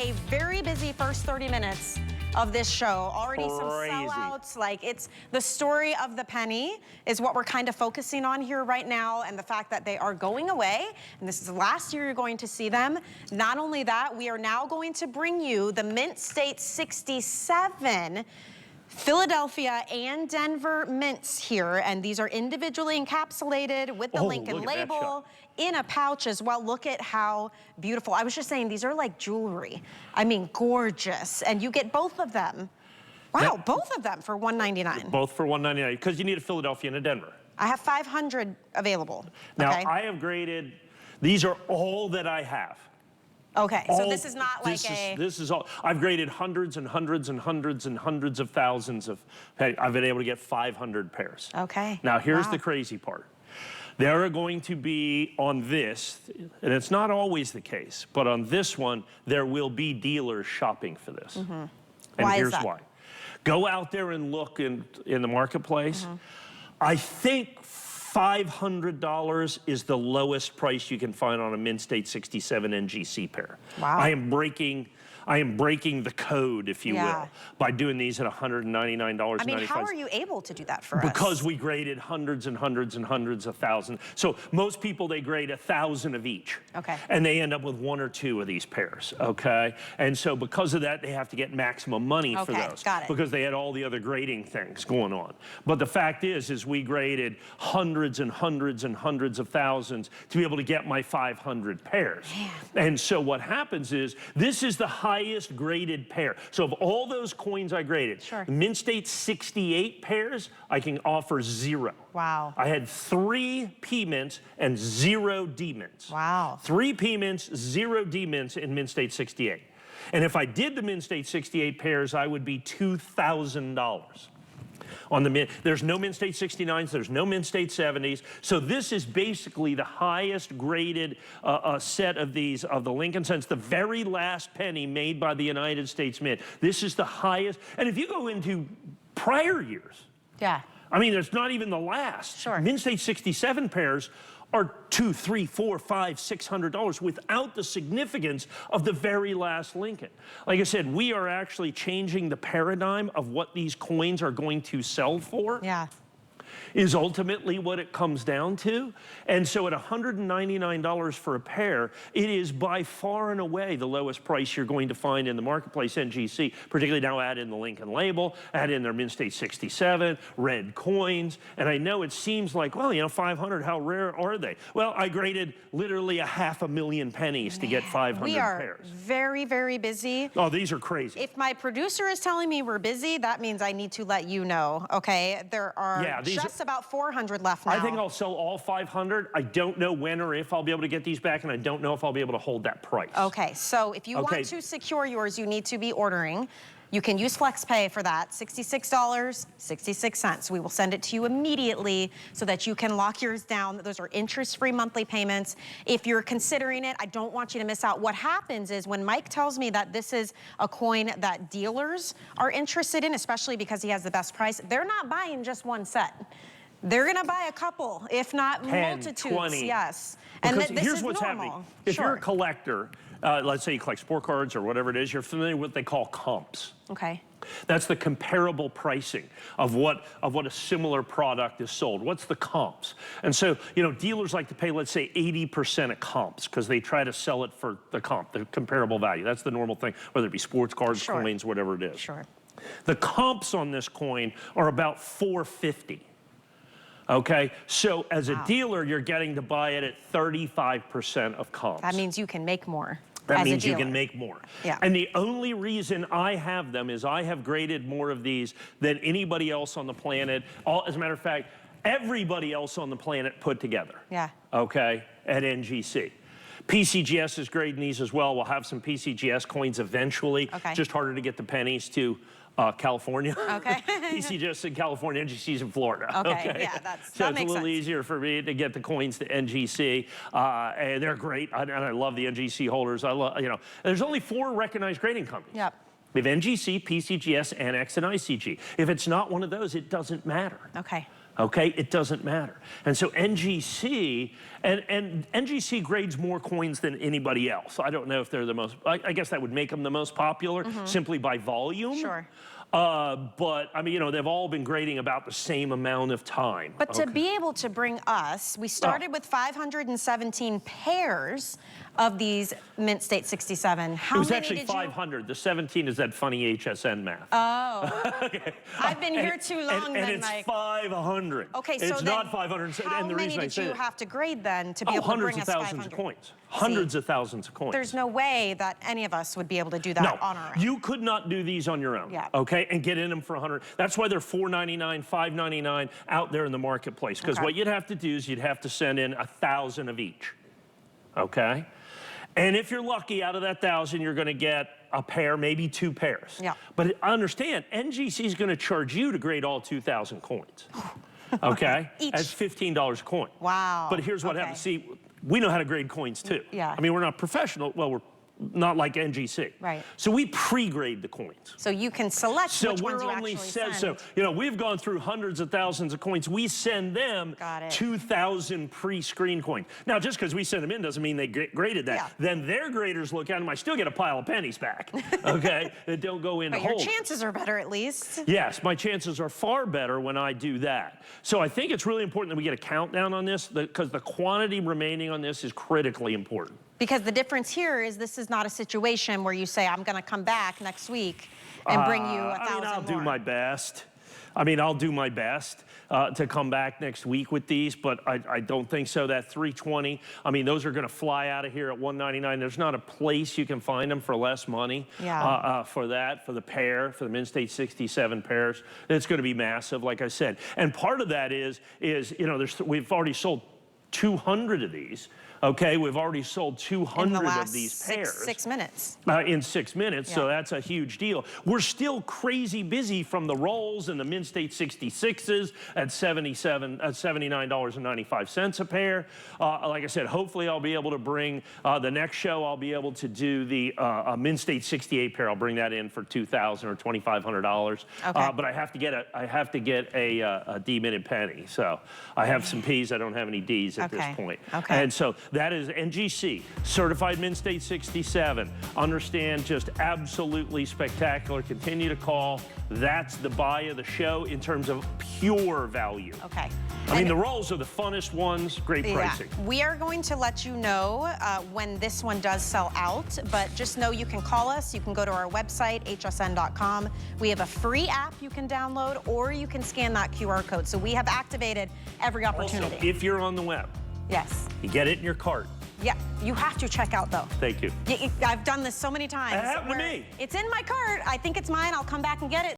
a very busy first 30 minutes of this show. Already some Crazy. sellouts. Like, it's the story of the penny is what we're kind of focusing on here right now, and the fact that they are going away, and this is the last year you're going to see them. Not only that, we are now going to bring you the Mint State 67 Philadelphia and Denver mints here, and these are individually encapsulated with the Lincoln label in a pouch as well. Look at how beautiful. I was just saying, these are like jewelry. I mean, gorgeous. And you get both of them. Wow, both of them for $199. Both for $199, because you need a Philadelphia and a Denver. I have 500 available. Now, I have graded, these are all that I have. Okay, so this is not like This is all. I've graded hundreds and hundreds and hundreds and hundreds of thousands of, I've been able to get 500 pairs. Okay. Now, here's the crazy part. There are going to be on this, and it's not always the case, but on this one, there will be dealers shopping for this. And here's why. Go out there and look in the marketplace. I think $500 is the lowest price you can find on a Mint State 67 NGC pair. Wow. I am breaking the code, if you will, by doing these at $199.95. I mean, how are you able to do that for us? Because we graded hundreds and hundreds and hundreds of thousands. So most people, they grade 1,000 of each. Okay. And they end up with 1 or 2 of these pairs, okay? And so because of that, they have to get maximum money for those. Got it. Because they had all the other grading things going on. But the fact is we graded hundreds and hundreds and hundreds of thousands to be able to get my 500 pairs. Man. And so what happens is, this is the highest graded pair. So of all those coins I graded, Mint State 68 pairs, I can offer 0. Wow. I had 3 P-mints and 0 D-mints. Wow. 3 P-mints, 0 D-mints in Mint State 68. And if I did the Mint State 68 pairs, I would be $2,000. On the Mint, there's no Mint State 69s, there's no Mint State 70s. So this is basically the highest graded set of these, of the Lincoln since the very last penny made by the United States Mint. This is the highest. And if you go into prior years, I mean, it's not even the last. Mint State 67 pairs are $200, $300, $400, $500, $600 without the significance of the very last Lincoln. Like I said, we are actually changing the paradigm of what these coins are going to sell for. Is ultimately what it comes down to. And so at $199 for a pair, it is by far and away the lowest price you're going to find in the marketplace. NGC, particularly now add in the Lincoln label, add in their Mint State 67, red coins. And I know it seems like, well, you know, 500, how rare are they? Well, I graded literally 500,000 pennies to get 500 pairs. We are very, very busy. Oh, these are crazy. If my producer is telling me we're busy, that means I need to let you know, okay? There are just about 400 left now. I think I'll sell all 500. I don't know when or if I'll be able to get these back, and I don't know if I'll be able to hold that price. Okay, so if you want to secure yours, you need to be ordering. You can use FlexPay for that, $66.66. We will send it to you immediately so that you can lock yours down. Those are interest-free monthly payments. If you're considering it, I don't want you to miss out. What happens is when Mike tells me that this is a coin that dealers are interested in, especially because he has the best price, they're not buying just one set. They're gonna buy a couple, if not 10, multitudes, 20. Because and this here's is what's normal. happening. If you're a collector, let's say you collect sport cards or whatever it is, you're familiar with what they call comps. That's the comparable pricing of what a similar product is sold. What's the comps? And so, you know, dealers like to pay, let's say, 80% of comps because they try to sell it for the comp, the comparable value. That's the normal thing, whether it be sports cards, coins, whatever it is. The comps on this coin are about $450. Okay, so as a dealer, you're getting to buy it at 35% of comps. That means you can make more. That means you can make more. And the only reason I have them is I have graded more of these than anybody else on the planet. As a matter of fact, everybody else on the planet put together. Okay, at NGC. PCGS is grading these as well. We'll have some PCGS coins eventually. Just harder to get the pennies to California. PCGS in California, NGC's in Florida. Yeah, so it's a little easier for me to get the coins to NGC. And they're great, and I love the NGC holders. I love, you know, there's only 4 recognized grading companies. We have NGC, PCGS, NX, and ICG. If it's not one of those, it doesn't matter. Okay, it doesn't matter. And so NGC, and NGC grades more coins than anybody else. I don't know if they're the most, I guess that would make them the most popular simply by volume. Sure. But I mean, you know, they've all been grading about the same amount of time. But to be able to bring us, we started with 517 pairs of these Mint State 67. How it was many actually did 500. The 17 is that funny HSN math. Oh. Okay. I've been here too long and then, it's Mike. 500. Okay, so it's then not 500. how and the many reason did you have to grade then to be able to bring us 500? Hundreds of thousands of coins. Hundreds of thousands of coins. There's no way that any of us would be able to do that on our own. You could not do these on your own. Yeah. Okay, and get in them for 100. That's why they're $4.99, $5.99 out there in the marketplace. Because what you'd have to do is you'd have to send in 1,000 of each. Okay, and if you're lucky, out of that 1,000, you're going to get a pair, maybe 2 pairs. Yeah. But understand, NGC is going to charge you to grade all 2,000 coins. Okay, that's $15 a coin. Wow. But here's what happens. See, we know how to grade coins too. Yeah. I mean, we're not professional. Well, we're not like NGC. Right. So we pre-grade the coins. So you can select which ones you actually send. So, you know, we've gone through hundreds of thousands of coins. We send them 2,000 pre-screened coins. Now, just because we send them in doesn't mean they graded that. Yeah. Then their graders look at them. I still get a pile of pennies back, okay, that don't go in But whole. your chances are better at least. Yes, my chances are far better when I do that. So I think it's really important that we get a countdown on this because the quantity remaining on this is critically important. Because the difference here is this is not a situation where you say, I'm going to come back next week and bring you 1,000 more. I'll do my best. I'll do my best to come back next week with these, but I don't think so. That 320, those are going to fly out of here at $199. There's not a place you can find them for less money for that, for the pair, for the Mint State 67 pairs. It's going to be massive, like I said. And part of that is you know, we've already sold 200 of these. Okay, we've already sold 200 of these pairs. 6 minutes. In 6 minutes, so that's a huge deal. We're still crazy busy from the rolls and the Mint State 66s at $79.95 a pair. Like I said, hopefully I'll be able to bring, the next show I'll be able to do the Mint State 68 pair. I'll bring that in for $2,000 or $2,500. Okay. But I have to get a D-minted penny. So I have some P's, I don't have any D's at this point. Okay. And so that is NGC, certified Mint State 67. Understand, just absolutely spectacular. Continue to call. That's the buy of the show in terms of pure value. Okay. The rolls are the funnest ones, great pricing. We are going to let you know when this one does sell out, but just know you can call us. You can go to our website, hsn.com. We have a free app you can download, or you can scan that QR code. So we have activated every opportunity. Also, if you're on the web, yes, you get it in your cart. Yeah, you have to check out though. Thank you. I've done this so many times. It happened to me. It's in my cart. I think it's mine. I'll come back and get it.